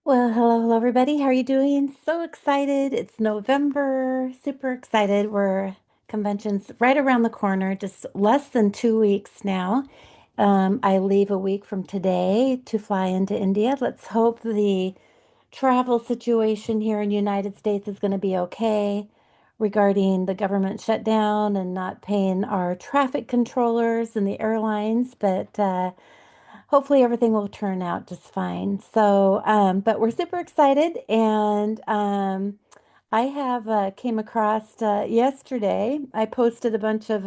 Well, hello everybody. How are you doing? So excited. It's November. Super excited. We're convention's right around the corner, just less than 2 weeks now. I leave a week from today to fly into India. Let's hope the travel situation here in the United States is going to be okay regarding the government shutdown and not paying our traffic controllers and the airlines. But hopefully everything will turn out just fine. But we're super excited, and I have came across yesterday. I posted a bunch of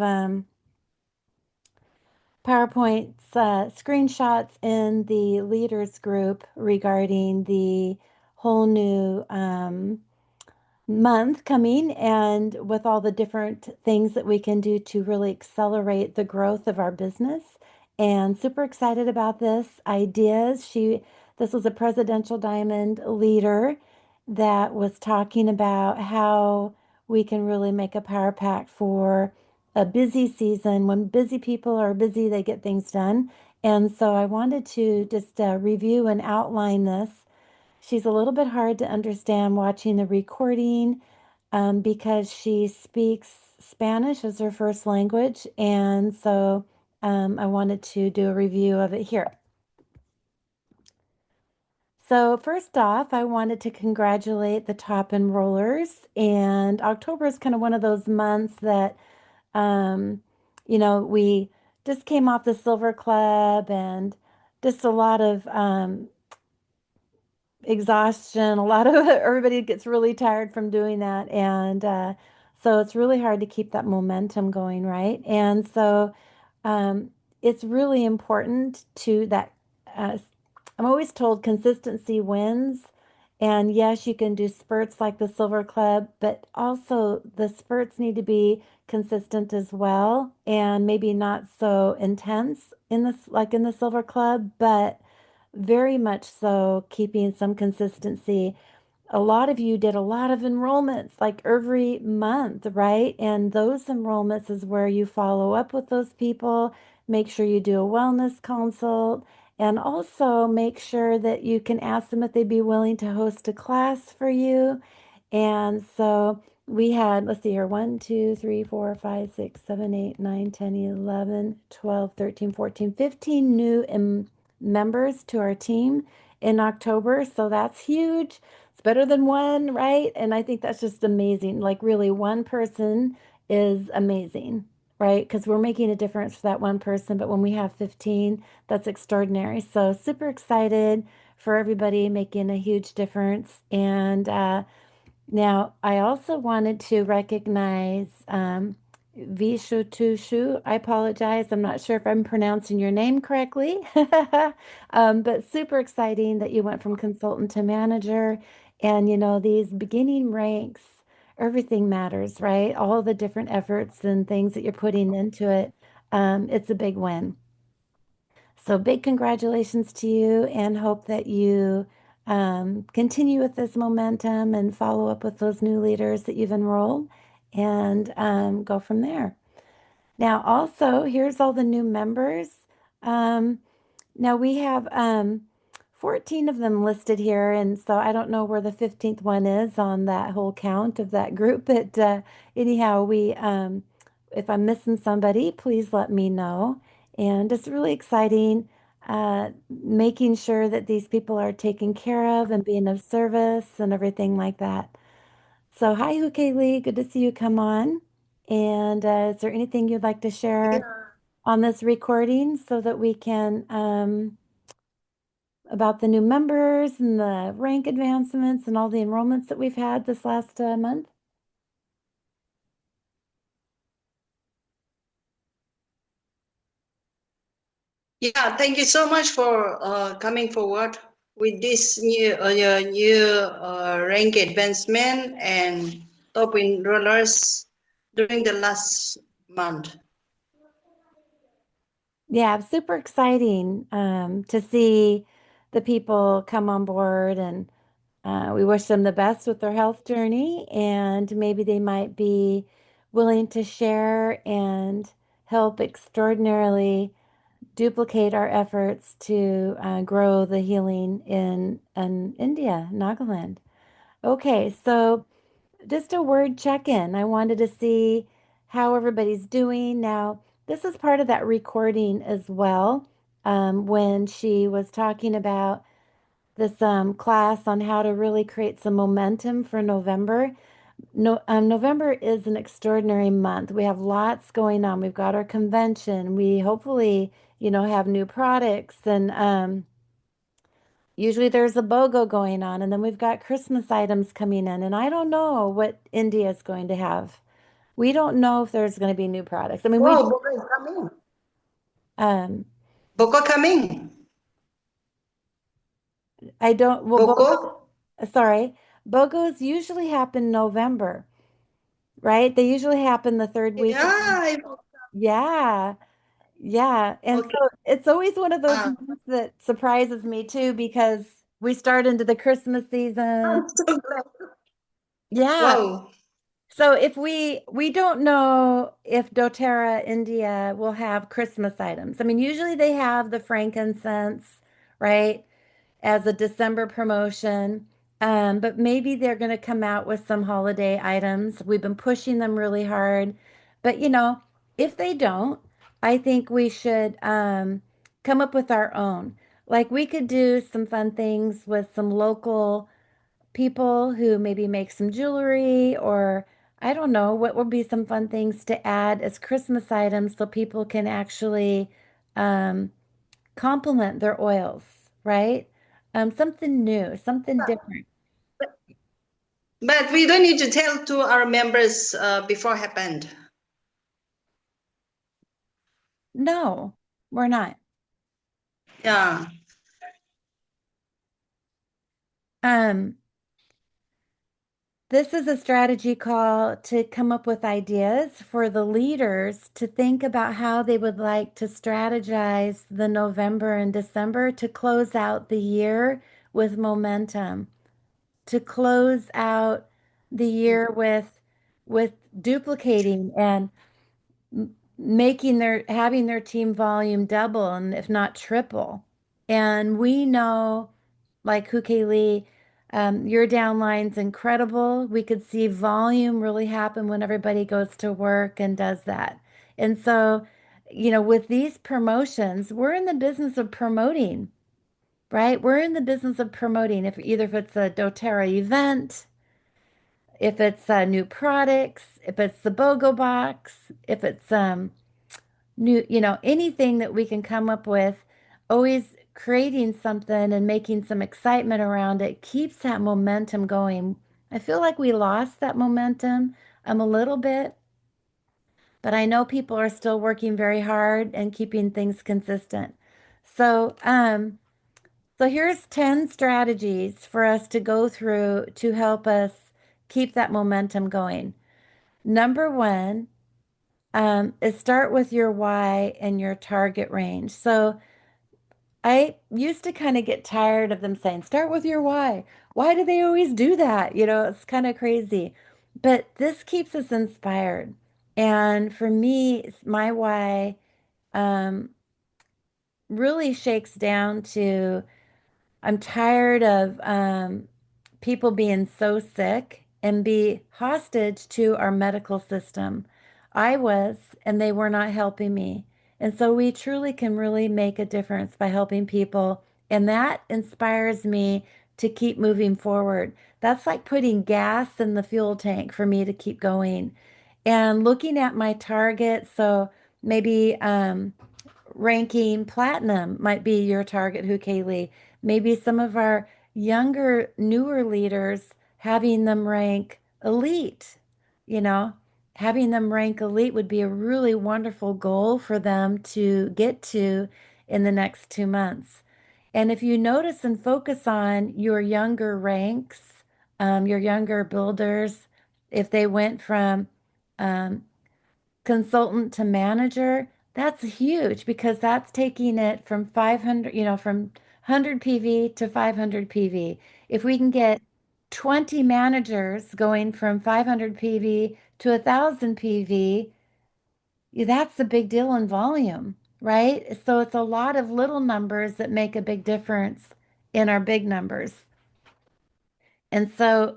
PowerPoints, screenshots in the leaders group regarding the whole new month coming and with all the different things that we can do to really accelerate the growth of our business. And super excited about this ideas. This was a presidential diamond leader that was talking about how we can really make a power pack for a busy season. When busy people are busy, they get things done. And so I wanted to just review and outline this. She's a little bit hard to understand watching the recording because she speaks Spanish as her first language. And so I wanted to do a review of it here. So first off, I wanted to congratulate the top enrollers. And October is kind of one of those months that, um, we just came off the Silver Club and just a lot of exhaustion. A lot of everybody gets really tired from doing that. And so it's really hard to keep that momentum going, right? And so um, it's really important to that. Uh, I'm always told consistency wins. And yes, you can do spurts like the Silver Club, but also the spurts need to be consistent as well, and maybe not so intense in this, like in the Silver Club, but very much so keeping some consistency. A lot of you did a lot of enrollments like every month, right? And those enrollments is where you follow up with those people, make sure you do a wellness consult, and also make sure that you can ask them if they'd be willing to host a class for you. And so we had, let's see here, 1, 2, 3, 4, 5, 6, 7, 8, 9, 10, 11, 12, 13, 14, 15 new members to our team in October. So that's huge. It's better than one, right? And I think that's just amazing. Like, really, one person is amazing, right? Because we're making a difference for that one person. But when we have 15, that's extraordinary. So, super excited for everybody making a huge difference. And now, I also wanted to recognize Vishutushu. I apologize. I'm not sure if I'm pronouncing your name correctly. But super exciting that you went from consultant to manager. And, these beginning ranks, everything matters, right? All the different efforts and things that you're putting into it. It's a big win. So big congratulations to you, and hope that you continue with this momentum and follow up with those new leaders that you've enrolled and go from there. Now, also, here's all the new members. Um, Now we have 14 of them listed here, and so I don't know where the 15th one is on that whole count of that group, but anyhow, if I'm missing somebody, please let me know. And it's really exciting making sure that these people are taken care of and being of service and everything like that. So, hi, Lee. Good to see you come on. And is there anything you'd like to share on this recording so that we can about the new members and the rank advancements and all the enrollments that we've had this last month? Yeah, thank you so much for coming forward with this new rank advancement and top enrollers during the last month. Yeah, super exciting to see the people come on board, and we wish them the best with their health journey, and maybe they might be willing to share and help extraordinarily duplicate our efforts to grow the healing in India, Nagaland. Okay, so just a word check-in. I wanted to see how everybody's doing. Now, this is part of that recording as well, when she was talking about this class on how to really create some momentum for November. No, November is an extraordinary month. We have lots going on. We've got our convention. We hopefully, have new products, and usually there's a BOGO going on, and then we've got Christmas items coming in, and I don't know what India is going to have. We don't know if there's going to be new products. I mean, Oh, Boko is coming. um, Boko coming. I don't, well, Boko. sorry, BOGOs usually happen November, right? They usually happen the third week. Yeah. Yeah. Yeah. And Okay. so it's always one of those Ah, months that surprises me too, because we start into the Christmas season. I'm so glad. Yeah. Wow. So if we don't know if doTERRA India will have Christmas items. I mean, usually they have the frankincense, right, as a December promotion. But maybe they're going to come out with some holiday items. We've been pushing them really hard. But if they don't, I think we should come up with our own. Like we could do some fun things with some local people who maybe make some jewelry, or I don't know, what would be some fun things to add as Christmas items so people can actually um, complement their oils, right? Something new, something different. But we don't need to tell to our members before happened. No, we're not. Yeah. Um, this is a strategy call to come up with ideas for the leaders to think about how they would like to strategize the November and December to close out the year with momentum, to close out the year with duplicating and making their having their team volume double and if not triple. And we know, like Huke Lee, your downline's incredible. We could see volume really happen when everybody goes to work and does that. And so, with these promotions, we're in the business of promoting, right? We're in the business of promoting. If it's a doTERRA event, if it's new products, if it's the BOGO box, if it's new, anything that we can come up with, always creating something and making some excitement around it keeps that momentum going. I feel like we lost that momentum a little bit, but I know people are still working very hard and keeping things consistent. So, so here's 10 strategies for us to go through to help us keep that momentum going. Number one, is start with your why and your target range. So I used to kind of get tired of them saying, start with your why. Why do they always do that? It's kind of crazy. But this keeps us inspired. And for me, my why um, really shakes down to I'm tired of people being so sick and be hostage to our medical system. I was, and they were not helping me. And so we truly can really make a difference by helping people. And that inspires me to keep moving forward. That's like putting gas in the fuel tank for me to keep going. And looking at my target, so maybe ranking platinum might be your target, Hu Kaylee. Maybe some of our younger, newer leaders, having them rank elite, you know, having them rank elite would be a really wonderful goal for them to get to in the next 2 months. And if you notice and focus on your younger ranks, your younger builders, if they went from um, consultant to manager, that's huge because that's taking it from 500, from 100 PV to 500 PV. If we can get 20 managers going from 500 PV to 1,000 PV, that's a big deal in volume. right? So it's a lot of little numbers that make a big difference in our big numbers. And so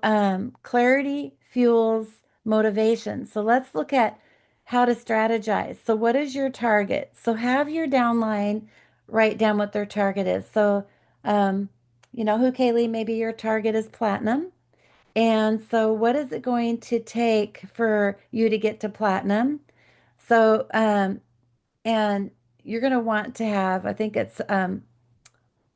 clarity fuels motivation. So let's look at how to strategize. So what is your target? So have your downline write down what their target is. So, um, who, Kaylee, maybe your target is platinum. And so what is it going to take for you to get to platinum? So, and you're going to want to have, I think it's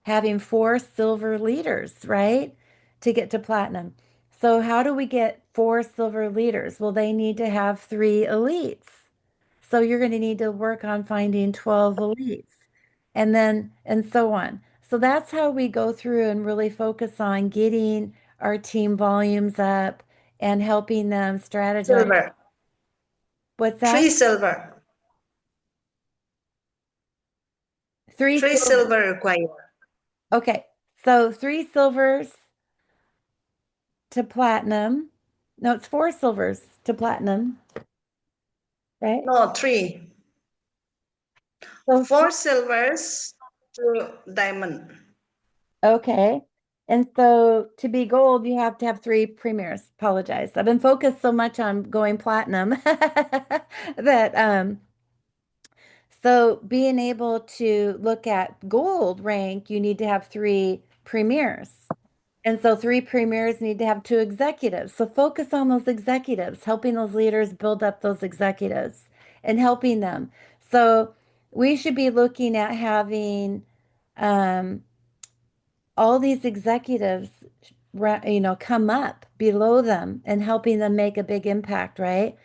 having 4 silver leaders, right? To get to platinum. So how do we get 4 silver leaders? Well, they need to have 3 elites. So you're going to need to work on finding 12 elites and so on. So that's how we go through and really focus on getting our team volumes up and helping them strategize. Silver. What's that? Three silver. Three Three silver. silver required. Okay. So 3 silvers to platinum. No, it's 4 silvers to platinum, right? No, three. So, 4 silvers to diamond. okay. And so to be gold, you have to have 3 premieres. Apologize. I've been focused so much on going platinum that so being able to look at gold rank, you need to have 3 premieres. And so 3 premieres need to have 2 executives. So focus on those executives, helping those leaders build up those executives and helping them. So we should be looking at having um, all these executives, come up below them and helping them make a big impact, right?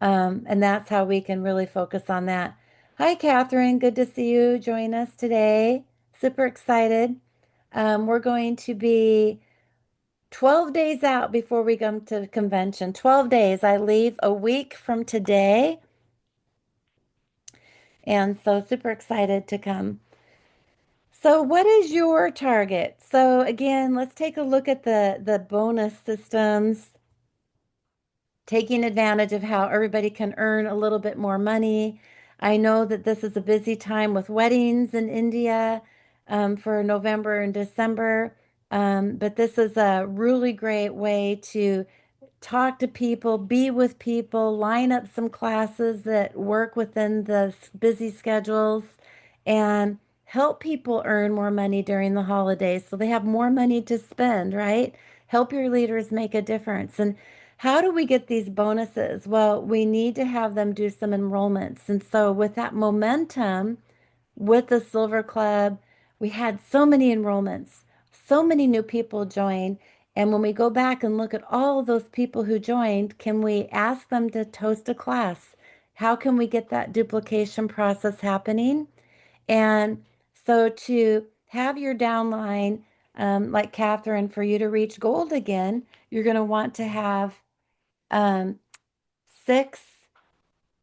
And that's how we can really focus on that. Hi, Catherine. Good to see you join us today. Super excited. We're going to be 12 days out before we come to the convention. 12 days. I leave a week from today. And so super excited to come. So what is your target? So again, let's take a look at the bonus systems, taking advantage of how everybody can earn a little bit more money. I know that this is a busy time with weddings in India for November and December, but this is a really great way to talk to people, be with people, line up some classes that work within the busy schedules, and help people earn more money during the holidays so they have more money to spend, right? Help your leaders make a difference. And how do we get these bonuses? Well, we need to have them do some enrollments. And so, with that momentum, with the Silver Club, we had so many enrollments, so many new people join. And when we go back and look at all of those people who joined, can we ask them to host a class? How can we get that duplication process happening? And so to have your downline, like Catherine, for you to reach gold again, you're going to want to have um, six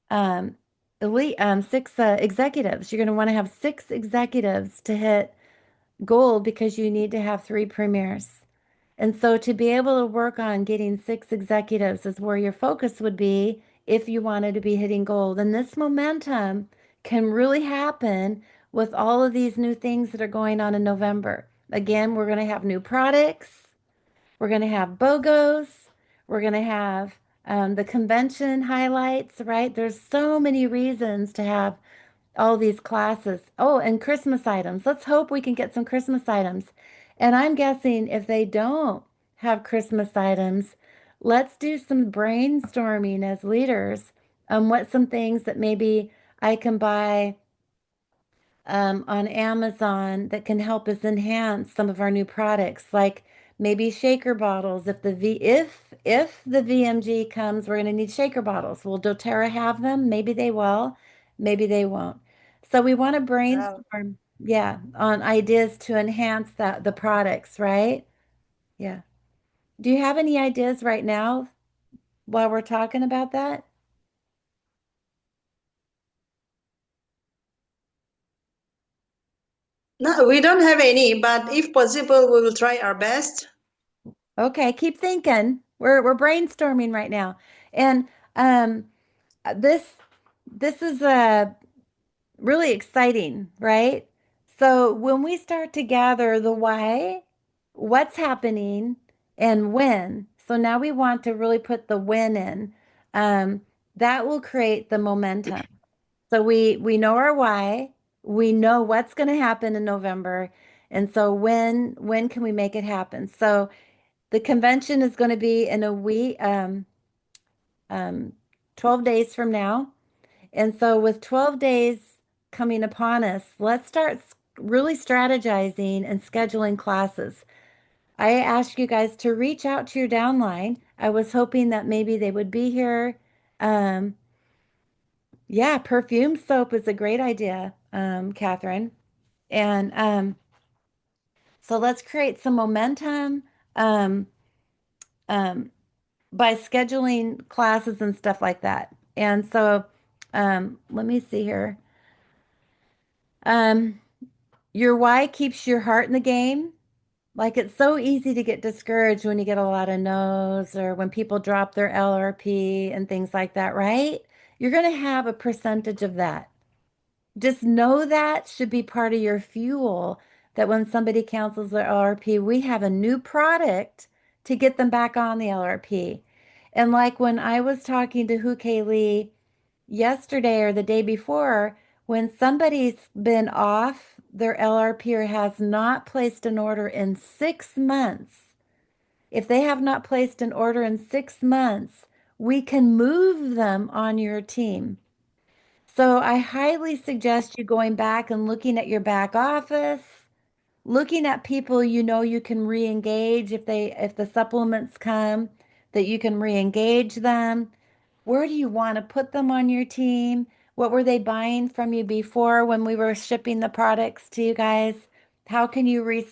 um, elite, 6 executives. You're going to want to have 6 executives to hit gold because you need to have 3 premieres. And so to be able to work on getting 6 executives is where your focus would be if you wanted to be hitting gold. And this momentum can really happen with all of these new things that are going on in November. Again, we're going to have new products. We're going to have BOGOs. We're going to have the convention highlights, right? There's so many reasons to have all these classes. Oh, and Christmas items. Let's hope we can get some Christmas items. And I'm guessing if they don't have Christmas items, let's do some brainstorming as leaders on what some things that maybe I can buy on Amazon that can help us enhance some of our new products, like maybe shaker bottles. If the VMG comes, we're going to need shaker bottles. Will doTERRA have them? Maybe they will, maybe they won't. So we want to Wow. brainstorm, yeah, on ideas to enhance the products, right? Yeah. Do you have any ideas right now while we're talking about that? No, we don't have any, but if possible, we will try our best. Okay, keep thinking. We're brainstorming right now. And um this this is a really exciting, right? So when we start to gather the why, what's happening, and when, so now we want to really put the when in. Um, that will create the momentum. So we know our why, we know what's going to happen in November, and so when can we make it happen? So the convention is going to be in a week, um, 12 days from now. And so, with 12 days coming upon us, let's start really strategizing and scheduling classes. I asked you guys to reach out to your downline. I was hoping that maybe they would be here. Um, yeah, perfume soap is a great idea, Catherine. And so let's create some momentum um, um, by scheduling classes and stuff like that. And so let me see here. Um, Your why keeps your heart in the game. Like it's so easy to get discouraged when you get a lot of no's or when people drop their LRP and things like that, right? You're going to have a percentage of that. Just know that should be part of your fuel that when somebody cancels their LRP, we have a new product to get them back on the LRP. And like when I was talking to Hu Kay Lee yesterday or the day before, when somebody's been off their LRP or has not placed an order in 6 months, if they have not placed an order in 6 months, we can move them on your team. So I highly suggest you going back and looking at your back office, looking at people you know you can re-engage if the supplements come, that you can re-engage them. Where do you want to put them on your team? What were they buying from you before when we were shipping the products to you guys? How can you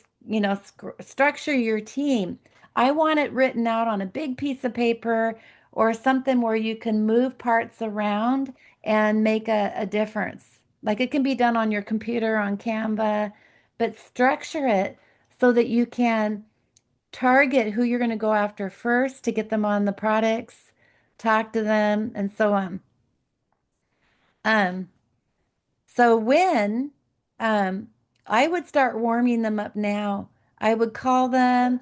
structure your team? I want it written out on a big piece of paper or something where you can move parts around and make a difference. Like it can be done on your computer on Canva, but structure it so that you can target who you're going to go after first to get them on the products, talk to them, and so on. Um, so when um, I would start warming them up now, I would call them,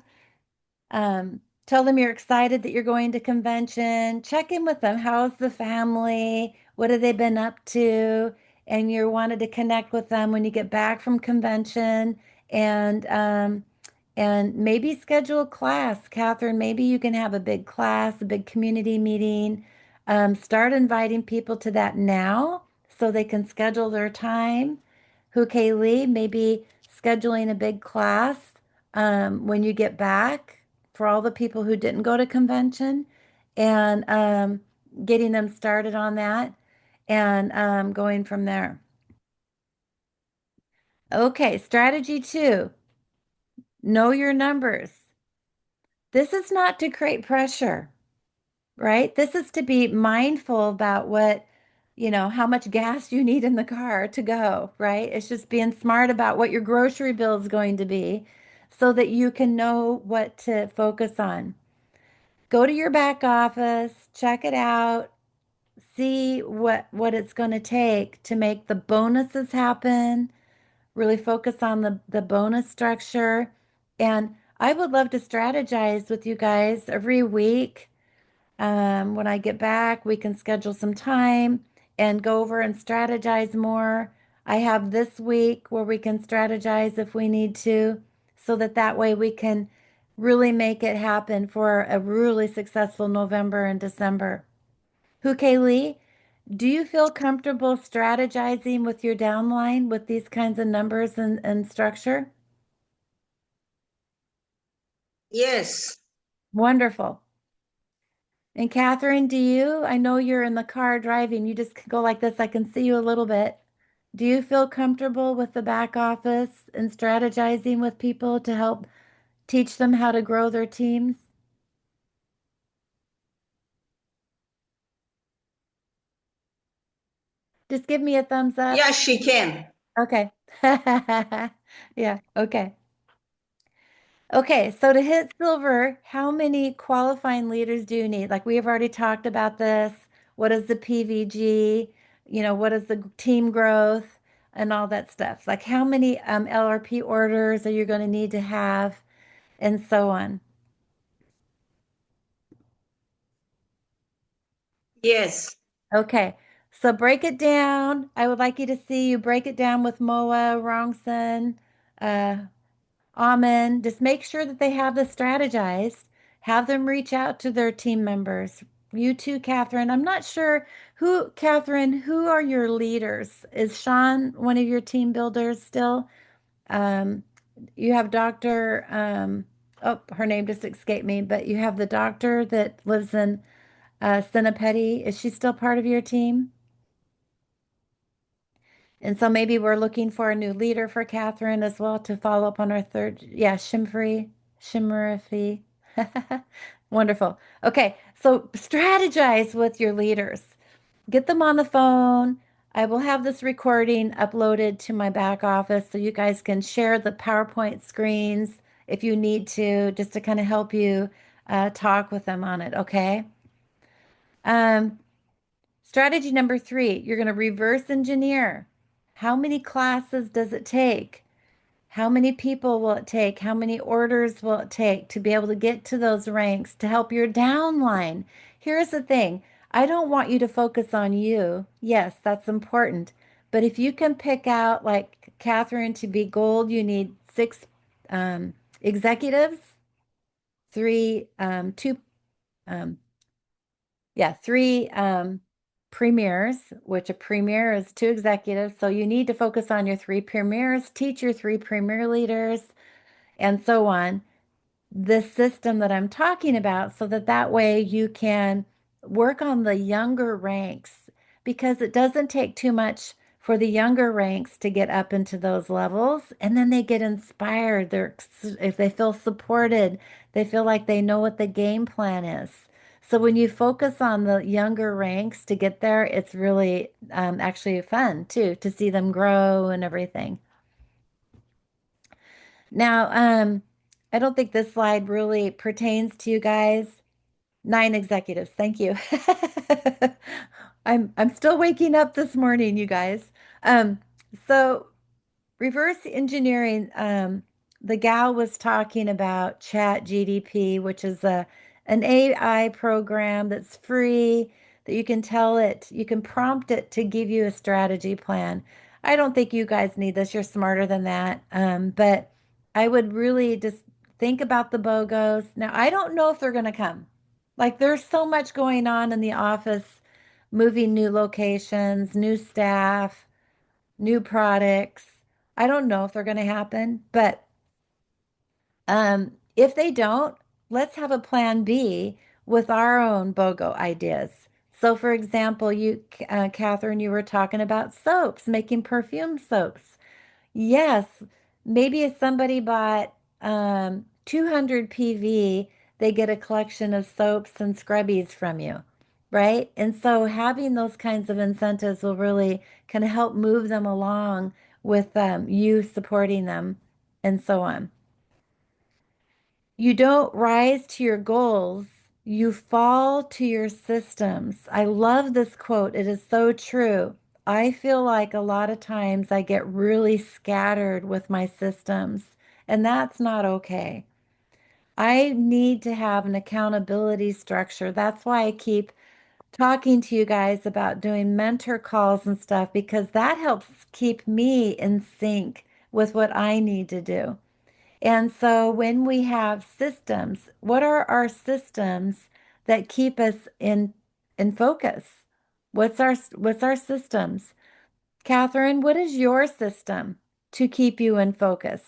tell them you're excited that you're going to convention, check in with them. How's the family? What have they been up to? And you wanted to connect with them when you get back from convention and maybe schedule a class. Catherine, maybe you can have a big class, a big community meeting. Start inviting people to that now so they can schedule their time. Hu Lee, maybe scheduling a big class when you get back for all the people who didn't go to convention and getting them started on that and going from there. Okay, strategy two, know your numbers. This is not to create pressure, right? This is to be mindful about how much gas you need in the car to go, right? It's just being smart about what your grocery bill is going to be so that you can know what to focus on. Go to your back office, check it out, see what it's going to take to make the bonuses happen, really focus on the bonus structure. And I would love to strategize with you guys every week. When I get back, we can schedule some time and go over and strategize more. I have this week where we can strategize if we need to, so that way we can really make it happen for a really successful November and December. Hu Lee, do you feel comfortable strategizing with your downline with these kinds of numbers and structure? Yes. Wonderful. And Catherine, do you? I know you're in the car driving. You just go like this. I can see you a little bit. Do you feel comfortable with the back office and strategizing with people to help teach them how to grow their teams? Just give me a thumbs up. Yeah, she can. Okay. Yeah, okay. Okay, so to hit silver, how many qualifying leaders do you need? Like we have already talked about this. What is the PVG? What is the team growth? and all that stuff. Like how many LRP orders are you going to need to have and so on. Yes. Okay. So break it down. I would like you to see you break it down with Moa, Rongson, uh, Amen. Just make sure that they have this strategized. Have them reach out to their team members. You too, Catherine. I'm not sure Catherine, who are your leaders? Is Sean one of your team builders still? Um, you have Dr. Oh, her name just escaped me, but you have the doctor that lives in Sinnapeti. Is she still part of your team? And so maybe we're looking for a new leader for Catherine as well to follow up on our third. Yeah, Shimrifi. Wonderful. Okay, so strategize with your leaders. Get them on the phone. I will have this recording uploaded to my back office so you guys can share the PowerPoint screens if you need to, just to kind of help you talk with them on it, okay? Um, Strategy number three, you're going to reverse engineer. How many classes does it take? How many people will it take? How many orders will it take to be able to get to those ranks to help your downline? Here's the thing. I don't want you to focus on you. Yes, that's important. But if you can pick out, like Catherine, to be gold, you need six executives, three, two, um, yeah, three premiers, which a premier is two executives. So you need to focus on your three premiers, teach your three premier leaders, and so on. This system that I'm talking about, so that that way you can work on the younger ranks because it doesn't take too much for the younger ranks to get up into those levels and then they get inspired. If they feel supported, they feel like they know what the game plan is. So when you focus on the younger ranks to get there, it's really actually fun too to see them grow and everything. Now, I don't think this slide really pertains to you guys. Nine executives. Thank you. I'm still waking up this morning, you guys. Um, so reverse engineering, the gal was talking about Chat GDP, which is an AI program that's free that you can tell it, you can prompt it to give you a strategy plan. I don't think you guys need this. You're smarter than that. But I would really just think about the BOGOs. Now, I don't know if they're going to come. Like, there's so much going on in the office, moving new locations, new staff, new products. I don't know if they're going to happen, but if they don't, let's have a plan B with our own BOGO ideas. So, for example, Catherine, you were talking about soaps, making perfume soaps. Yes, maybe if somebody bought 200 PV, they get a collection of soaps and scrubbies from you, right? And so having those kinds of incentives will really kind of help move them along with you supporting them and so on. You don't rise to your goals, you fall to your systems. I love this quote. It is so true. I feel like a lot of times I get really scattered with my systems, and that's not okay. I need to have an accountability structure. That's why I keep talking to you guys about doing mentor calls and stuff because that helps keep me in sync with what I need to do. And so when we have systems, what are our systems that keep us in focus? What's our systems? Catherine, what is your system to keep you in focus?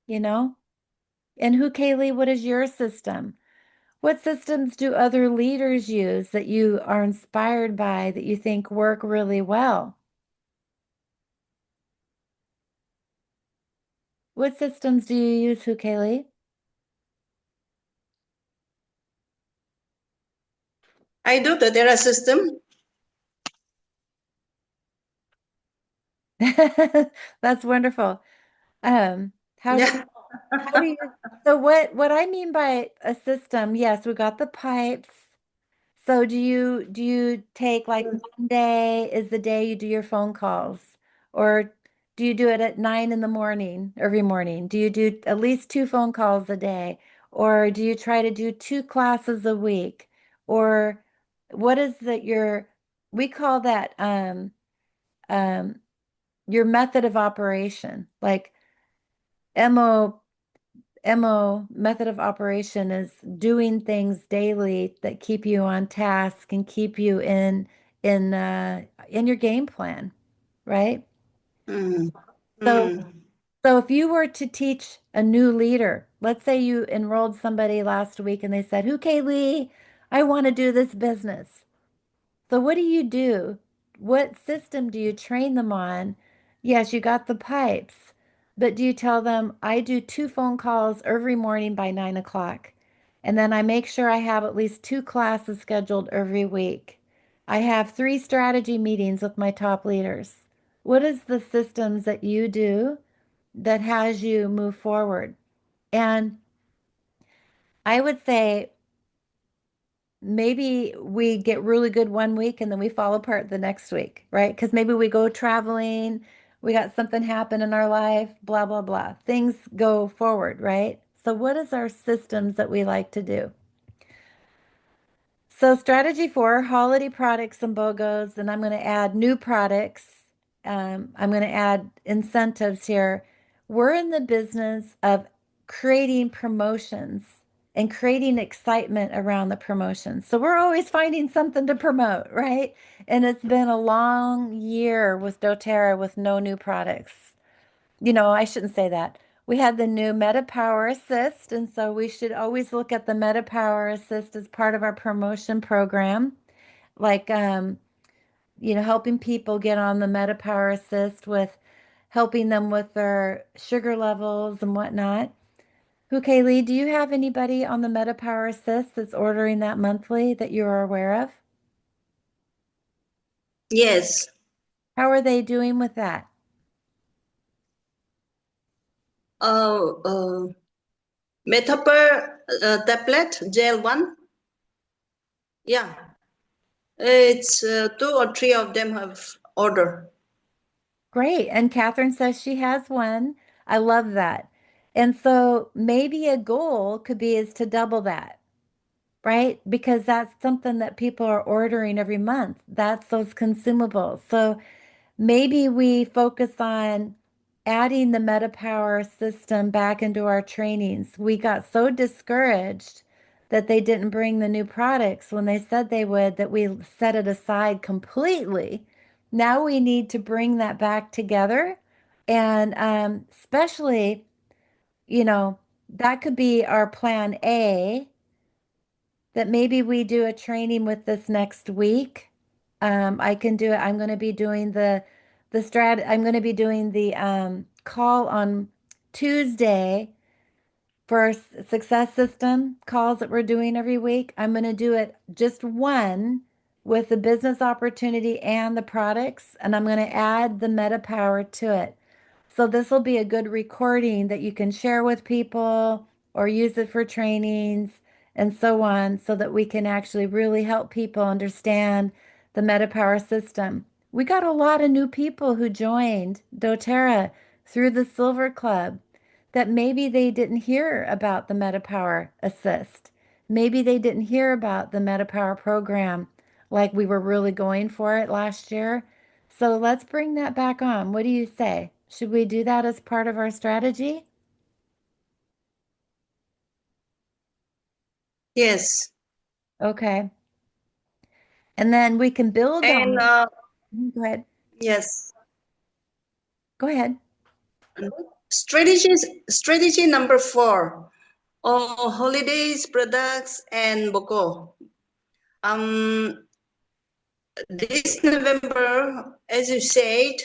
You know? And who, Kaylee, what is your system? What systems do other leaders use that you are inspired by that you think work really well? What systems do you use, who, Kaylee? I do the doTERRA system. That's wonderful. Um, how do Yeah. How do you, so what I mean by a system, yes, we got the pipes. So do you take like Monday is the day you do your phone calls, or do you do it at 9 in the morning every morning? Do you do at least two phone calls a day, or do you try to do two classes a week, or what is that we call that um your method of operation, like MO MO method of operation is doing things daily that keep you on task and keep you in your game plan, right? Mm. So Mm. so if you were to teach a new leader, let's say you enrolled somebody last week and they said, "Okay, Lee, I want to do this business." So what do you do? What system do you train them on? Yes, you got the pipes, but do you tell them, I do two phone calls every morning by 9 o'clock, and then I make sure I have at least two classes scheduled every week. I have three strategy meetings with my top leaders. What is the systems that you do that has you move forward? And I would say maybe we get really good one week and then we fall apart the next week, right? Because maybe we go traveling, we got something happen in our life, blah, blah, blah. Things go forward, right? So, what is our systems that we like to do? So strategy four, holiday products and BOGOs, and I'm going to add new products. I'm going to add incentives here. We're in the business of creating promotions and creating excitement around the promotions. So we're always finding something to promote, right? And it's been a long year with doTERRA with no new products. I shouldn't say that. We had the new Meta Power Assist, and so we should always look at the Meta Power Assist as part of our promotion program, like helping people get on the Meta Power Assist with helping them with their sugar levels and whatnot. Okay, Lee, do you have anybody on the Meta Power Assist that's ordering that monthly that you are aware of? Yes. How are they doing with that? Oh, Metaper tablet gel one. Yeah, it's two or three of them have order. Great. And Catherine says she has one. I love that. And so maybe a goal could be is to double that, right? Because that's something that people are ordering every month. That's those consumables. So maybe we focus on adding the MetaPower system back into our trainings. We got so discouraged that they didn't bring the new products when they said they would, that we set it aside completely. Now we need to bring that back together. And especially, you know, that could be our plan A, that maybe we do a training with this next week. I can do it. I'm going to be doing I'm going to be doing the call on Tuesday for our success system calls that we're doing every week. I'm going to do it just one with the business opportunity and the products, and I'm going to add the meta power to it. So this will be a good recording that you can share with people or use it for trainings and so on, so that we can actually really help people understand the Meta Power system. We got a lot of new people who joined doTERRA through the Silver Club that maybe they didn't hear about the Meta Power Assist. Maybe they didn't hear about the Meta Power program like we were really going for it last year. So let's bring that back on. What do you say? Should we do that as part of our strategy? Yes. Okay. And then we can build And on. Go ahead. yes. Go ahead. Strategy number four. Holidays, products, and Boko. Um, this November, as you said,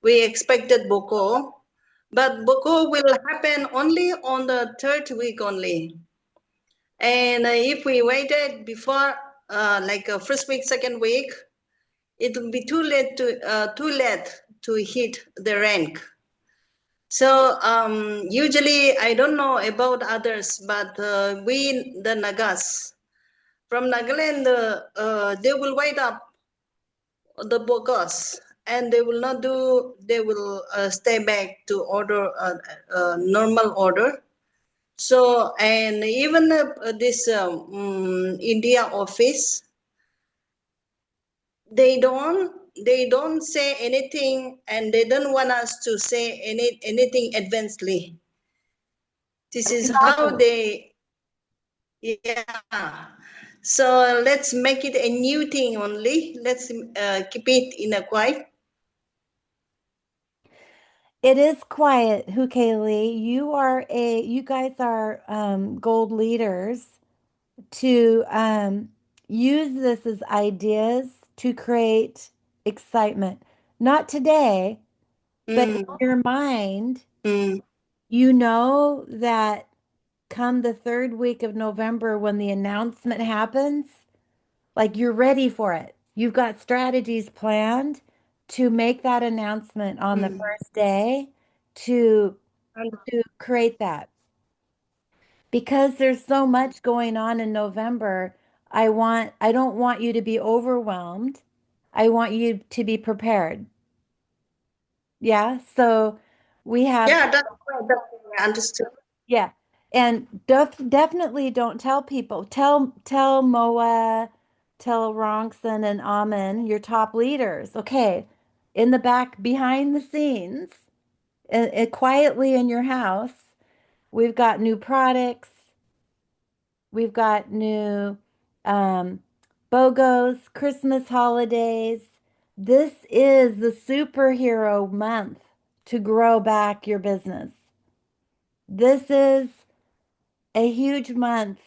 we expected Boko, but Boko will happen only on the third week only. And if we waited before, like first week, second week, it will be too late to hit the rank. So usually I don't know about others, but we the Nagas from Nagaland, they will wait up the bogus and they will not do, they will stay back to order normal order. So, and even this India office, they don't say anything and they don't want us to say anything advancedly. This is how Exactly. they, yeah. So let's make it a new thing only. Let's keep it in a quiet. It is quiet, Hukaylee. You guys are gold leaders to use this as ideas to create excitement. Not today, but in Mm, your mind, mm, you know that come the third week of November when the announcement happens, like you're ready for it. You've got strategies planned to make that announcement on the mm. first day to And create that. Because there's so much going on in November, I don't want you to be overwhelmed. I want you to be prepared. Yeah. So we have, yeah, that's I understood. yeah. And definitely don't tell people. Tell Moa, tell Ronxon and Amin, your top leaders. Okay. In the back, behind the scenes, quietly in your house, we've got new products. We've got new um, BOGOs, Christmas holidays. This is the superhero month to grow back your business. This is a huge month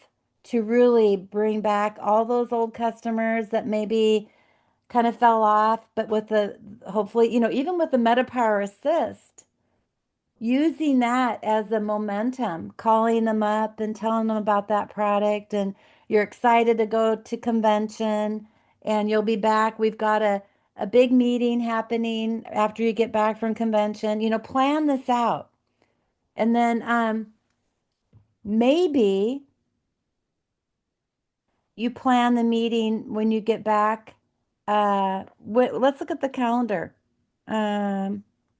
to really bring back all those old customers that maybe kind of fell off, but with the hopefully, even with the MetaPower Assist, using that as a momentum, calling them up and telling them about that product, and you're excited to go to convention and you'll be back. We've got a big meeting happening after you get back from convention. Plan this out. And then maybe you plan the meeting when you get back. Let's look at the calendar. I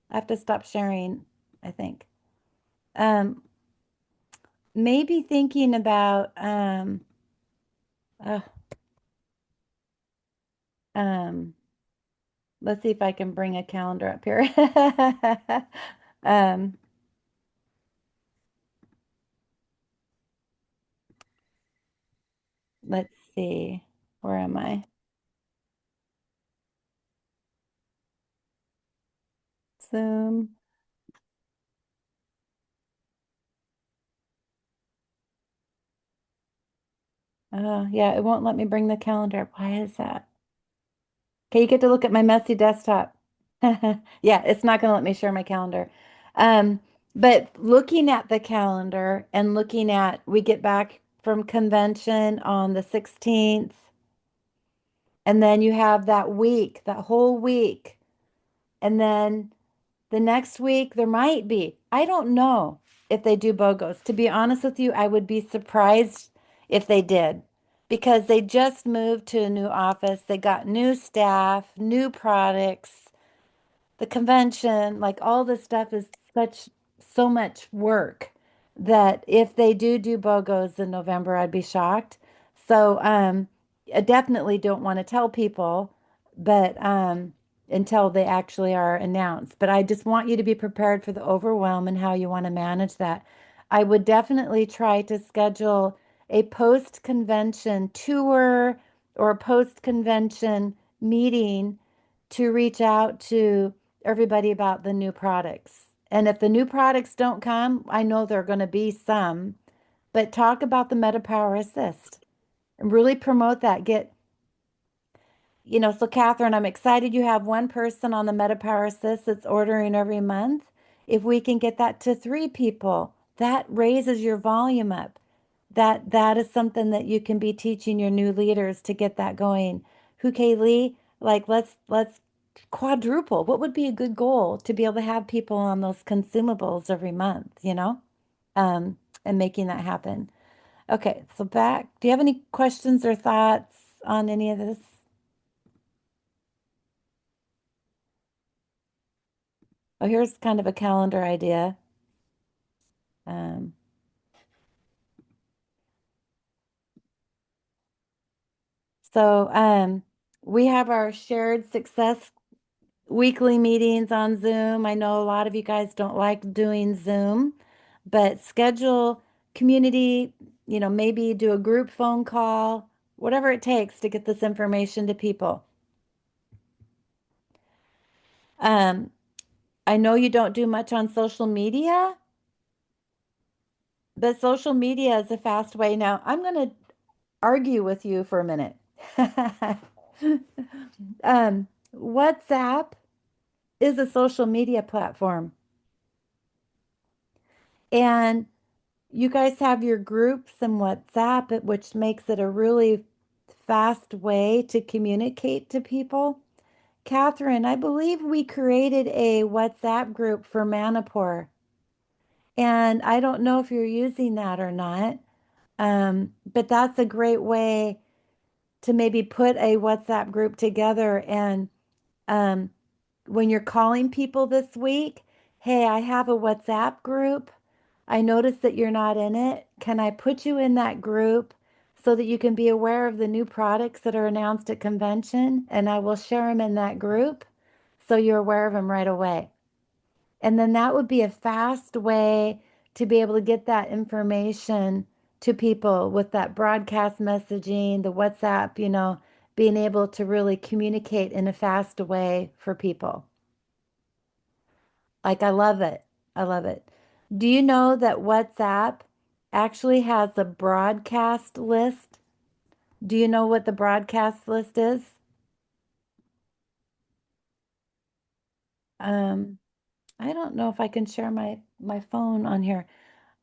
have to stop sharing, I think. Um, Maybe thinking about uh, um let's see if I can bring a calendar up here. um let's see. Where am I? Zoom. Oh, yeah, it won't let me bring the calendar up. Why is that? Okay, you get to look at my messy desktop. Yeah, it's not going to let me share my calendar. Um, but looking at the calendar and looking at, we get back from convention on the 16th, and then you have that week, that whole week. And then the next week, there might be. I don't know if they do BOGOs. To be honest with you, I would be surprised if they did because they just moved to a new office. They got new staff, new products, the convention, like all this stuff is so much work that if they do BOGOs in November, I'd be shocked. So I definitely don't want to tell people, but until they actually are announced. But I just want you to be prepared for the overwhelm and how you want to manage that. I would definitely try to schedule a post-convention tour or a post-convention meeting to reach out to everybody about the new products. And if the new products don't come, I know there are going to be some, but talk about the MetaPower Assist and really promote that. So Catherine, I'm excited you have one person on the MetaPower Assist that's ordering every month. If we can get that to 3 people, that raises your volume up. That is something that you can be teaching your new leaders to get that going. Huke Lee, like let's quadruple. What would be a good goal to be able to have people on those consumables every month, and making that happen. Okay, so back. Do you have any questions or thoughts on any of this? Oh, here's kind of a calendar idea. Um, so we have our shared success weekly meetings on Zoom. I know a lot of you guys don't like doing Zoom, but schedule community, maybe do a group phone call, whatever it takes to get this information to people. Um, I know you don't do much on social media, but social media is a fast way. Now, I'm going to argue with you for a minute. WhatsApp is a social media platform. And you guys have your groups in WhatsApp, which makes it a really fast way to communicate to people. Catherine, I believe we created a WhatsApp group for Manipur, and I don't know if you're using that or not, but that's a great way to maybe put a WhatsApp group together and um, when you're calling people this week, hey, I have a WhatsApp group. I noticed that you're not in it. Can I put you in that group so that you can be aware of the new products that are announced at convention? And I will share them in that group so you're aware of them right away. And then that would be a fast way to be able to get that information to people with that broadcast messaging, the WhatsApp, being able to really communicate in a fast way for people. Like, I love it. I love it. Do you know that WhatsApp actually has a broadcast list? Do you know what the broadcast list is? Um, I don't know if I can share my phone on here.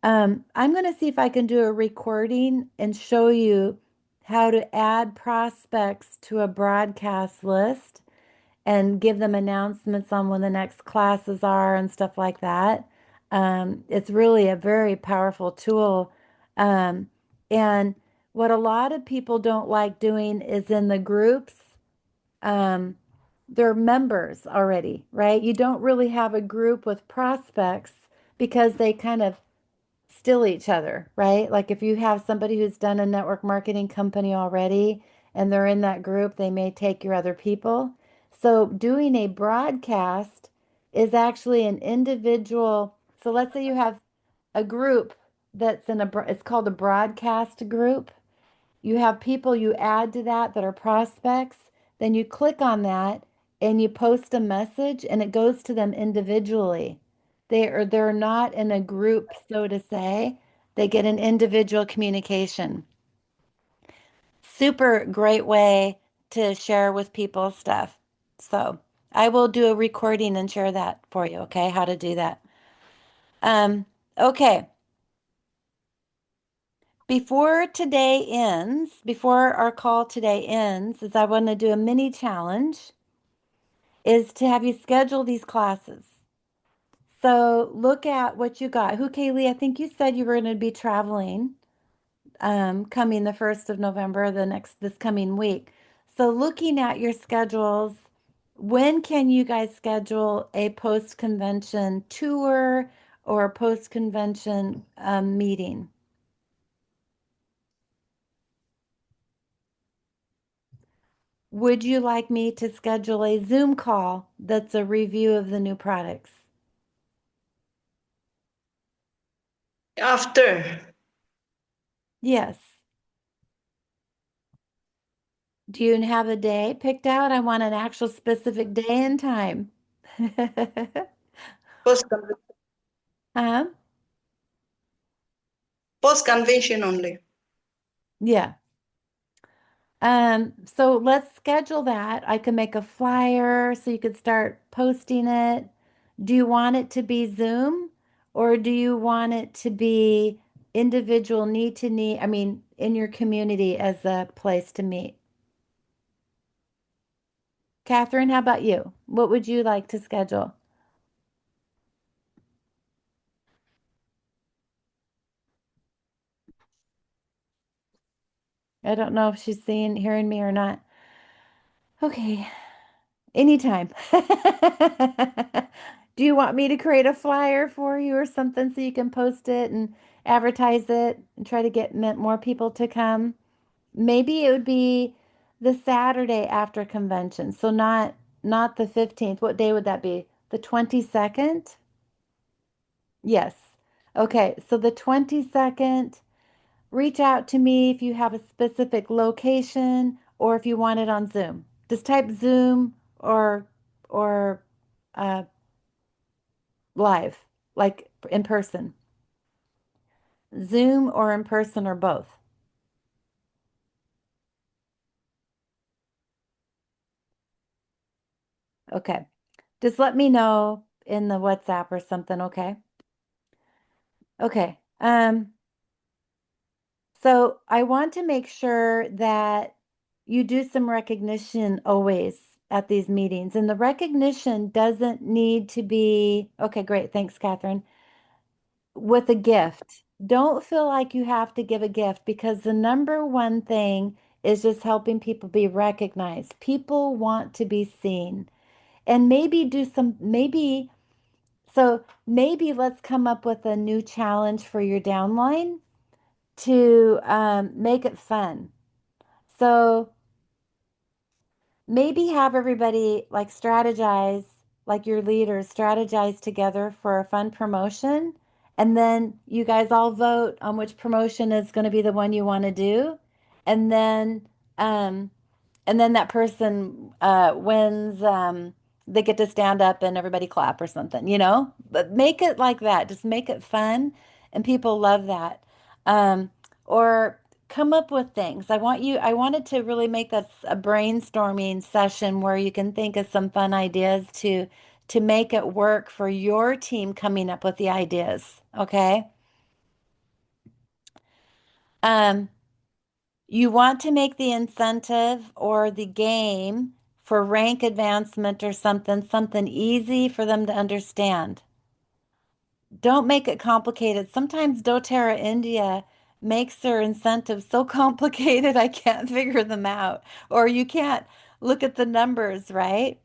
I'm going to see if I can do a recording and show you how to add prospects to a broadcast list and give them announcements on when the next classes are and stuff like that. It's really a very powerful tool. Um, and what a lot of people don't like doing is in the groups, um, they're members already, right? You don't really have a group with prospects because they kind of still each other, right? Like if you have somebody who's done a network marketing company already and they're in that group, they may take your other people. So doing a broadcast is actually an individual. So let's say you have a group that's it's called a broadcast group. You have people you add to that are prospects. Then you click on that and you post a message and it goes to them individually. They're not in a group, so to say. They get an individual communication. Super great way to share with people stuff. So I will do a recording and share that for you, okay? How to do that. Okay. Before our call today ends, is I want to do a mini challenge, is to have you schedule these classes. So look at what you got. Who, Kaylee, I think you said you were going to be traveling, coming the 1st of November, this coming week. So looking at your schedules, when can you guys schedule a post-convention tour or a post-convention meeting? Would you like me to schedule a Zoom call that's a review of the new products? After. Yes. Do you have a day picked out? I want an actual specific day and time. Post Huh? post convention only. Yeah. So let's schedule that. I can make a flyer so you could start posting it. Do you want it to be Zoom or do you want it to be individual need to need, I mean, in your community as a place to meet? Catherine, how about you? What would you like to schedule? I don't know if she's hearing me or not. Okay, anytime. Do you want me to create a flyer for you or something so you can post it and advertise it and try to get more people to come? Maybe it would be the Saturday after convention. So not the 15th. What day would that be? The 22nd? Yes. Okay, so the 22nd, reach out to me if you have a specific location or if you want it on Zoom. Just type Zoom or uh, live, like in person. Zoom or in person or both. Okay. Just let me know in the WhatsApp or something, okay? Okay. So I want to make sure that you do some recognition always at these meetings. And the recognition doesn't need to be, okay, great. Thanks, Catherine. With a gift. Don't feel like you have to give a gift because the number one thing is just helping people be recognized. People want to be seen. And maybe do some, maybe, so maybe let's come up with a new challenge for your downline to make it fun. So maybe have everybody like strategize, like your leaders strategize together for a fun promotion. And then you guys all vote on which promotion is going to be the one you want to do. And then um, and then that person wins. They get to stand up and everybody clap or something, you know? But make it like that. Just make it fun, and people love that. Um, or come up with things. I wanted to really make this a brainstorming session where you can think of some fun ideas to make it work for your team coming up with the ideas. Okay. Um, You want to make the incentive or the game for rank advancement or something easy for them to understand. Don't make it complicated. Sometimes doTERRA India makes their incentives so complicated I can't figure them out. Or you can't look at the numbers, right?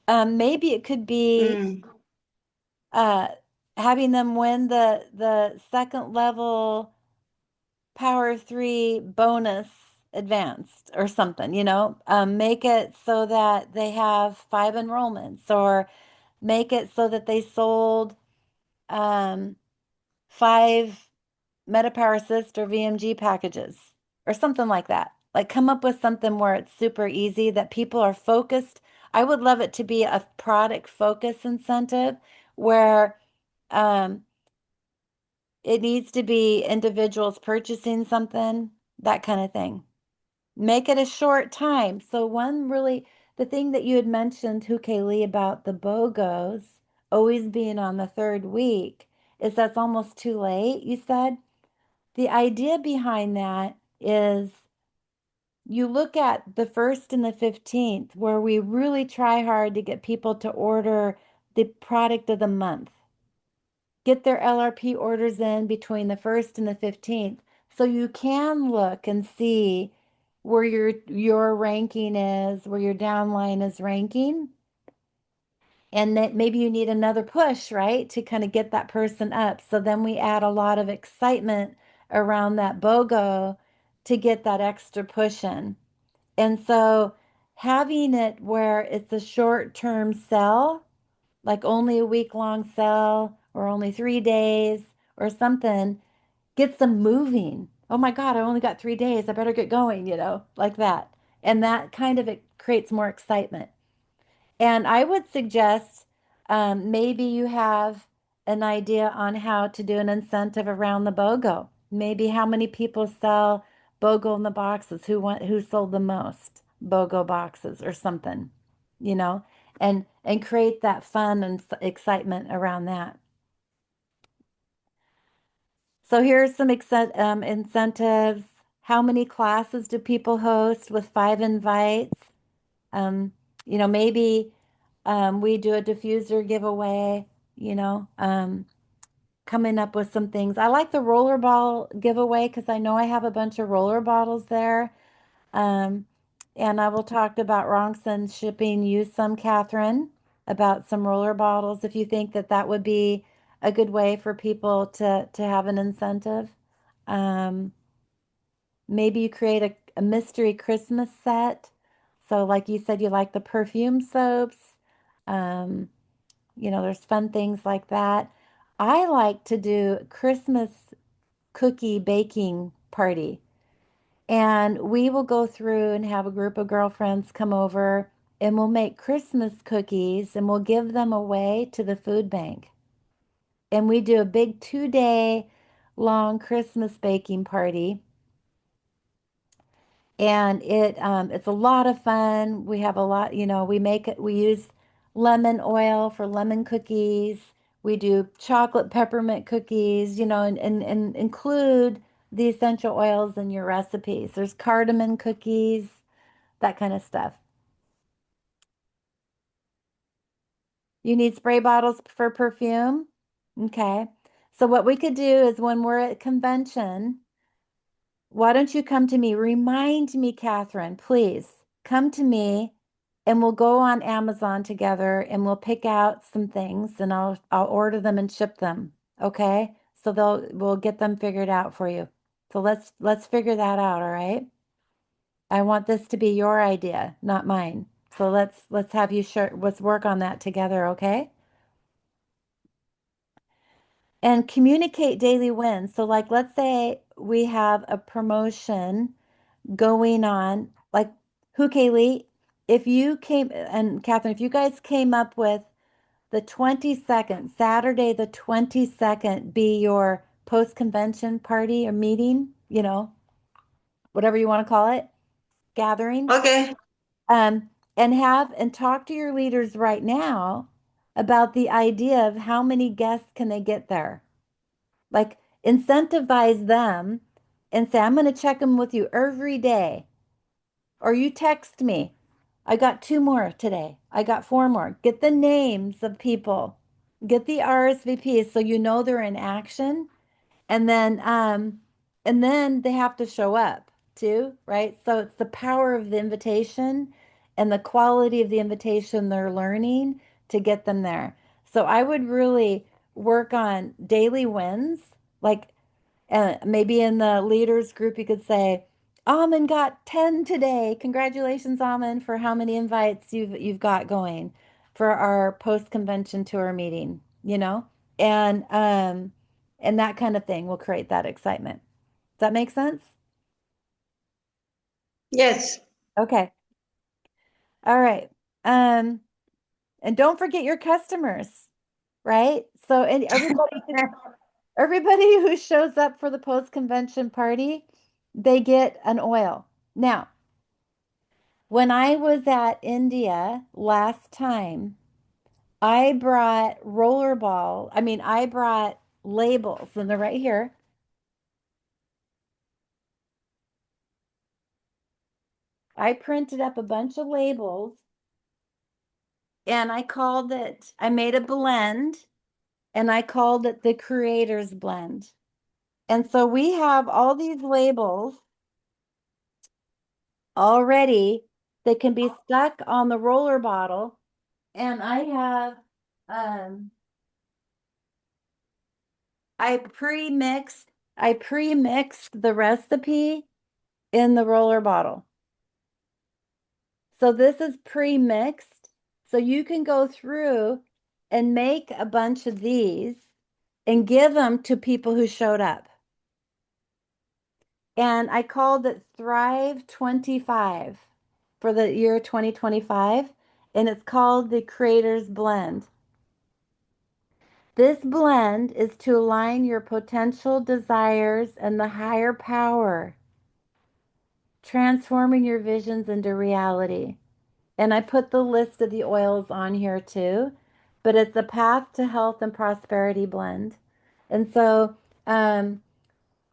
Maybe it could be Mm, uh, having them win the second level Power 3 bonus advanced or something, you know, make it so that they have 5 enrollments or make it so that they sold 5 MetaPower Assist or VMG packages or something like that. Like come up with something where it's super easy that people are focused. I would love it to be a product focus incentive where um, it needs to be individuals purchasing something, that kind of thing. Make it a short time. So the thing that you had mentioned, Lee, about the BOGOs always being on the third week is that's almost too late, you said. The idea behind that is you look at the 1st and the 15th, where we really try hard to get people to order the product of the month, get their LRP orders in between the 1st and the 15th. So you can look and see where your ranking is, where your downline is ranking. And that maybe you need another push, right? To kind of get that person up. So then we add a lot of excitement around that BOGO to get that extra push in. And so having it where it's a short-term sell, like only a week-long sell or only 3 days or something, gets them moving. Oh my God, I only got 3 days. I better get going, like that. And that kind of it creates more excitement. And I would suggest maybe you have an idea on how to do an incentive around the BOGO. Maybe how many people sell BOGO in the boxes, who sold the most BOGO boxes or something, you know, and create that fun and excitement around that. So here's some incentives. How many classes do people host with 5 invites? Um, maybe we do a diffuser giveaway, you know, coming up with some things. I like the rollerball giveaway because I know I have a bunch of roller bottles there. Um, and I will talk about Ronson shipping you some, Catherine, about some roller bottles if you think that that would be a good way for people to have an incentive. Um, Maybe you create a mystery Christmas set. So, like you said, you like the perfume soaps. Um, there's fun things like that. I like to do Christmas cookie baking party. And we will go through and have a group of girlfriends come over and we'll make Christmas cookies and we'll give them away to the food bank. And we do a big 2 day long Christmas baking party. And it's a lot of fun. We have a lot, we use lemon oil for lemon cookies. We do chocolate peppermint cookies, and include the essential oils in your recipes. There's cardamom cookies, that kind of stuff. You need spray bottles for perfume? Okay. So what we could do is when we're at convention, why don't you come to me? Remind me, Catherine, please come to me and we'll go on Amazon together and we'll pick out some things and I'll order them and ship them. Okay? So we'll get them figured out for you. So let's figure that out, all right? I want this to be your idea, not mine. So let's have you share, let's work on that together, okay? And communicate daily wins. So like let's say we have a promotion going on. Like, who, Kaylee, if you came, and Catherine, if you guys came up with the 22nd, Saturday, the 22nd, be your post convention party or meeting, whatever you want to call it, gathering, Okay. and talk to your leaders right now about the idea of how many guests can they get there. Like, incentivize them and say, I'm going to check them with you every day. Or you text me. I got 2 more today. I got 4 more. Get the names of people. Get the RSVPs so you know they're in action. And then they have to show up too, right? So it's the power of the invitation and the quality of the invitation they're learning to get them there. So I would really work on daily wins, like maybe in the leaders group, you could say, Almond got 10 today. Congratulations, Almond, for how many invites you've got going for our post-convention tour meeting, And and that kind of thing will create that excitement. Does that make sense? Yes. Okay. All right. Um, and don't forget your customers, right? So and everybody who shows up for the post-convention party, they get an oil. Now, when I was at India last time, I brought I brought labels, and they're right here. I printed up a bunch of labels and I made a blend and I called it the Creator's Blend. And so we have all these labels already that can be stuck on the roller bottle. And um, I pre-mixed the recipe in the roller bottle. So this is pre-mixed. So you can go through and make a bunch of these and give them to people who showed up. And I called it Thrive 25 for the year 2025. And it's called the Creator's Blend. This blend is to align your potential desires and the higher power, transforming your visions into reality. And I put the list of the oils on here too, but it's a path to health and prosperity blend. And so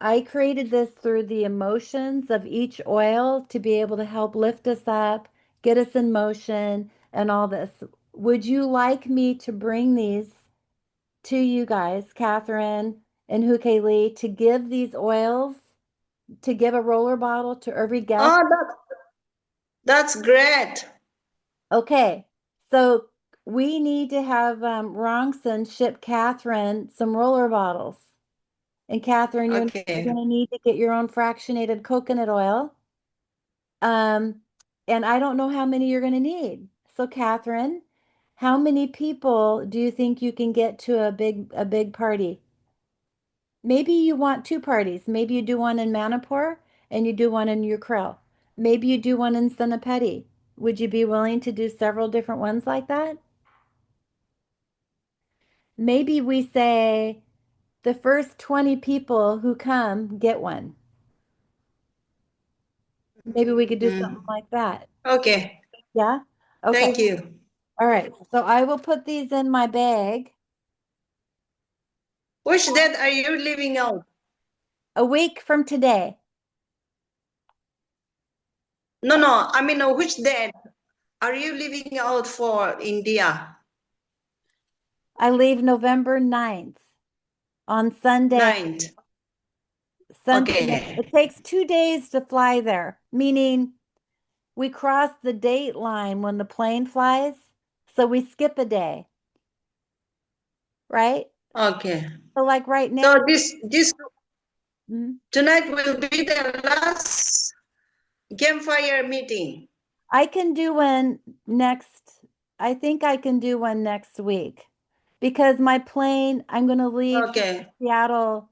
I created this through the emotions of each oil to be able to help lift us up, get us in motion, and all this. Would you like me to bring these to you guys, Catherine and Huke Lee, to give these oils, to give a roller bottle to every guest. Oh, that's great. Okay, so we need to have Ronson ship Catherine some roller bottles. And Catherine, you're Okay. going to need to get your own fractionated coconut oil. Um, and I don't know how many you're going to need. So, Catherine, how many people do you think you can get to a big party? Maybe you want two parties. Maybe you do one in Manipur and you do one in Ukraine. Maybe you do one in Senapeti. Would you be willing to do several different ones like that? Maybe we say the first 20 people who come get one. Maybe we could do something Mhm. like that. Okay. Yeah? Okay. Thank you. All right. So I will put these in my bag. Which date are you leaving out? A week from today, No, no. I mean, which date are you leaving out for India? I leave November 9th on Sunday. Ninth. Sunday. Okay. It takes 2 days to fly there, meaning we cross the date line when the plane flies. So we skip a day, right? Okay. So like right now, So this mhm, tonight will be the last campfire meeting. I can do one next. I think I can do one next week because my plane, I'm going to leave for Okay. Seattle.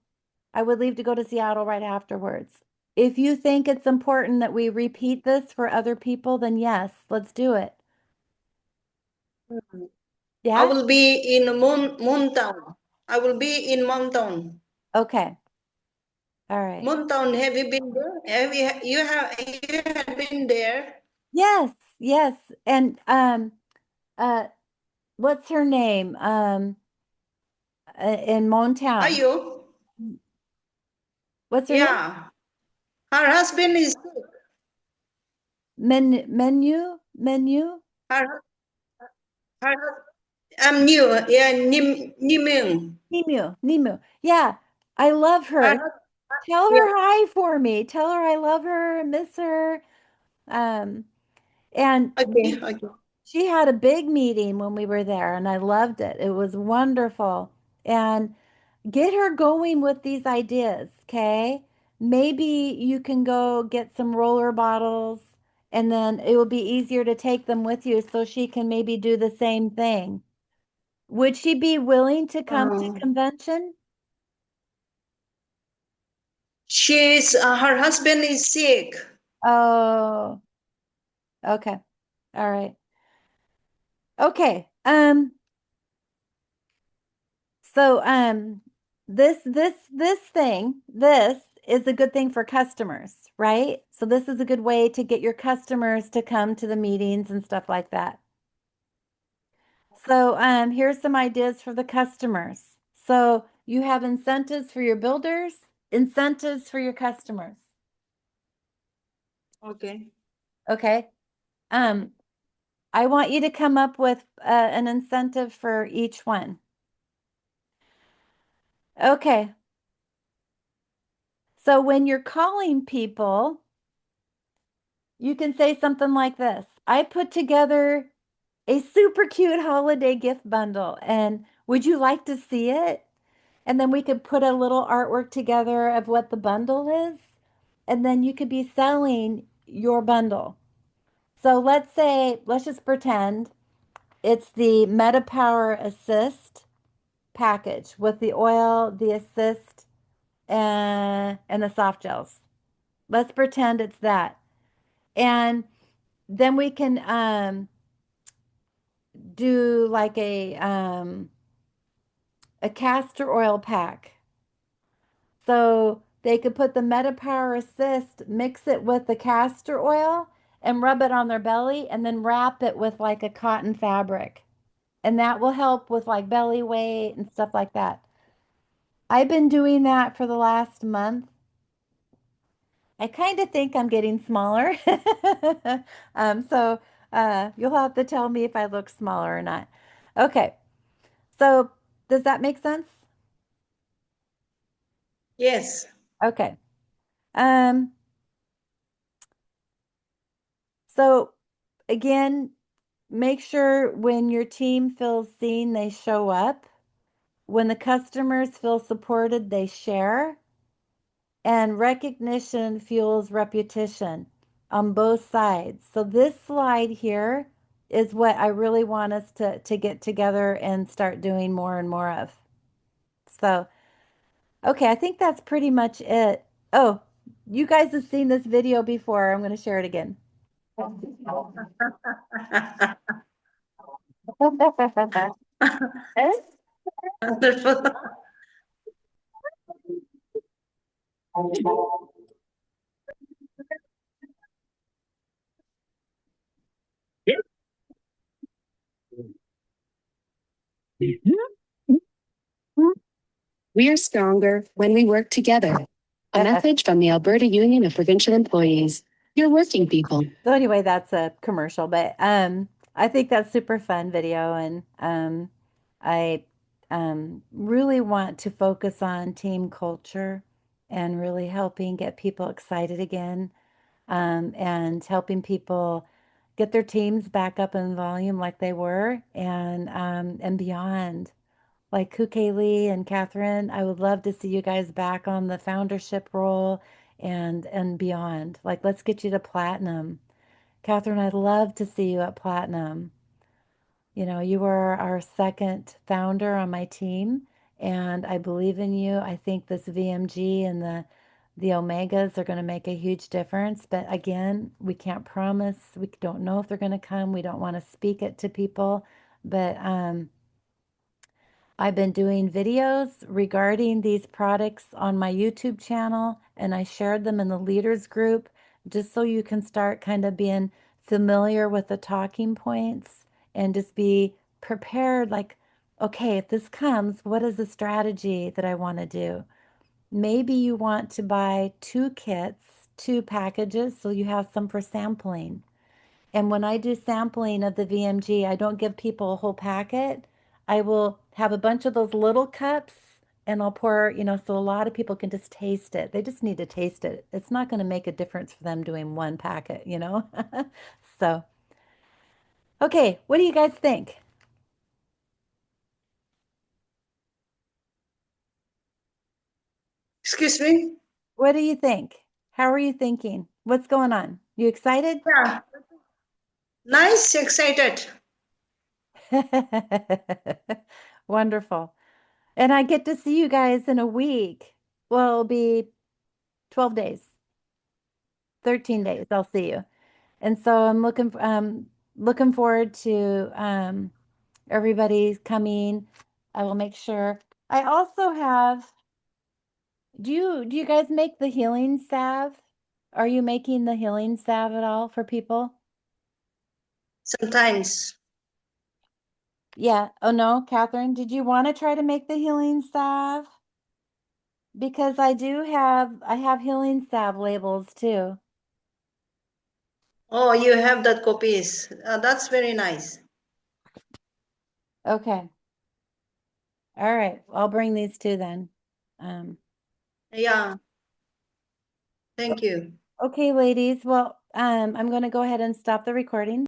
I would leave to go to Seattle right afterwards. If you think it's important that we repeat this for other people, then yes, let's do it. I Yeah? will be in Moontown. I will be in Mountain. Okay. All right. Moontown, have you been there? You have been there? Yes, yes. And uh what's her name? In Are Motown. you? What's her name? Yeah. Her husband is sick. Menu? Her, her, I'm new. Yeah, Nim. Nemu. Yeah, I love her. Her, Tell yeah. her hi for me. Tell her I love her, miss her. Um, and Okay, okay. she had a big meeting when we were there, and I loved it. It was wonderful. And get her going with these ideas, okay? Maybe you can go get some roller bottles, and then it will be easier to take them with you so she can maybe do the same thing. Would she be willing to come to Um, convention? her husband is sick. Oh, okay. All right. Okay. So this is a good thing for customers, right? So this is a good way to get your customers to come to the meetings and stuff like that. So here's some ideas for the customers. So you have incentives for your builders, incentives for your customers. Okay. Okay. Um, I want you to come up with an incentive for each one. Okay. So when you're calling people, you can say something like this. I put together a super cute holiday gift bundle, and would you like to see it? And then we could put a little artwork together of what the bundle is, and then you could be selling your bundle. So let's just pretend it's the MetaPower Assist package with the oil, the assist, and the soft gels. Let's pretend it's that. And then we can do like a castor oil pack. So they could put the MetaPower Assist, mix it with the castor oil, and rub it on their belly, and then wrap it with like a cotton fabric. And that will help with like belly weight and stuff like that. I've been doing that for the last month. I kind of think I'm getting smaller. So you'll have to tell me if I look smaller or not. Okay. So Does that make sense? Yes. Okay. Um, so again, make sure when your team feels seen, they show up. When the customers feel supported, they share. And recognition fuels repetition on both sides. So this slide here is what I really want us to get together and start doing more and more of. So, okay, I think that's pretty much it. Oh, you guys have seen this video before. I'm going to share it again. Wonderful. We are stronger when we work together. A message from the Alberta Union of Provincial Employees. You're working people. So anyway, that's a commercial, but I think that's super fun video, and I really want to focus on team culture and really helping get people excited again, and helping people get their teams back up in volume like they were, and beyond. Like Lee and Catherine, I would love to see you guys back on the foundership role and beyond. Like, let's get you to platinum. Catherine, I'd love to see you at platinum. You know, you were our second founder on my team, and I believe in you. I think this VMG and the Omegas are going to make a huge difference. But again, we can't promise. We don't know if they're going to come. We don't want to speak it to people. But I've been doing videos regarding these products on my YouTube channel, and I shared them in the leaders group just so you can start kind of being familiar with the talking points and just be prepared. Like, okay, if this comes, what is the strategy that I want to do? Maybe you want to buy two kits, two packages, so you have some for sampling. And when I do sampling of the VMG, I don't give people a whole packet. I will have a bunch of those little cups and I'll pour, so a lot of people can just taste it. They just need to taste it. It's not going to make a difference for them doing one packet. So, okay, what do you guys think? Excuse me? What do you think? How are you thinking? What's going on? You excited? Yeah. Nice, excited. Wonderful. And I get to see you guys in a week. Well, it'll be 12 days. 13 days, I'll see you. And so I'm looking forward to everybody coming. I will make sure. I also have, do you guys make the healing salve? Are you making the healing salve at all for people? Sometimes. Yeah. Oh no, Catherine, did you want to try to make the healing salve? Because I have healing salve labels too. Oh, you have that copies. That's very nice. Okay. All right. I'll bring these two then. Um, Yeah, thank you. okay, ladies. Well, I'm going to go ahead and stop the recording.